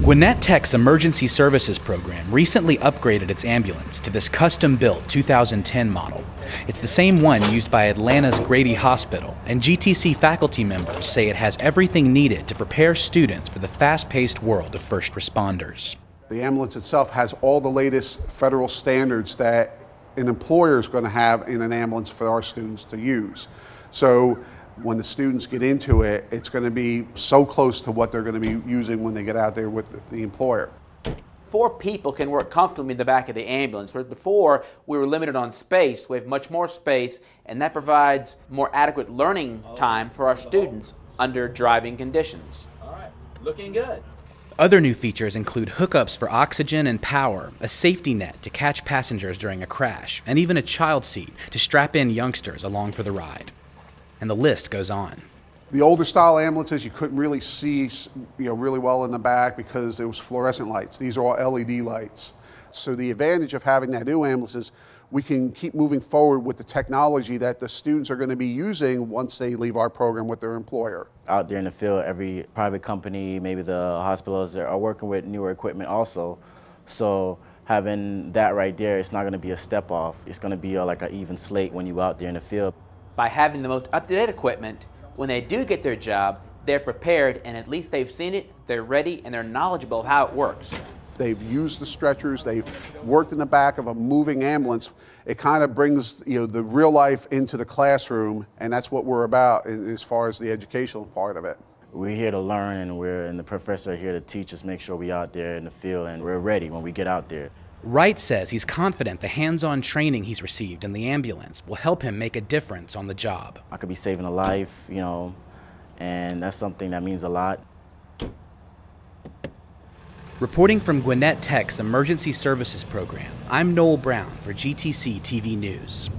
Gwinnett Tech's Emergency Services program recently upgraded its ambulance to this custom-built 2010 model. It's the same one used by Atlanta's Grady Hospital, and GTC faculty members say it has everything needed to prepare students for the fast-paced world of first responders. The ambulance itself has all the latest federal standards that an employer is going to have in an ambulance for our students to use. So when the students get into it, it's going to be so close to what they're going to be using when they get out there with the employer. 4 people can work comfortably in the back of the ambulance, whereas before we were limited on space. We have much more space, and that provides more adequate learning time for our students under driving conditions. All right, looking good. Other new features include hookups for oxygen and power, a safety net to catch passengers during a crash, and even a child seat to strap in youngsters along for the ride. And the list goes on. The older style ambulances, you couldn't really see really well in the back because it was fluorescent lights. These are all LED lights. So the advantage of having that new ambulance is we can keep moving forward with the technology that the students are going to be using once they leave our program with their employer. Out there in the field, every private company, maybe the hospitals are working with newer equipment also. So having that right there, it's not going to be a step off. It's going to be like an even slate when you're out there in the field. By having the most up-to-date equipment, when they do get their job, they're prepared, and at least they've seen it, they're ready, and they're knowledgeable of how it works. They've used the stretchers, they've worked in the back of a moving ambulance. It kind of brings the real life into the classroom, and that's what we're about as far as the educational part of it. We're here to learn, and the professor here to teach us, make sure we're out there in the field and we're ready when we get out there. Wright says he's confident the hands-on training he's received in the ambulance will help him make a difference on the job. I could be saving a life, and that's something that means a lot. Reporting from Gwinnett Tech's Emergency Services program, I'm Noel Brown for GTC TV News.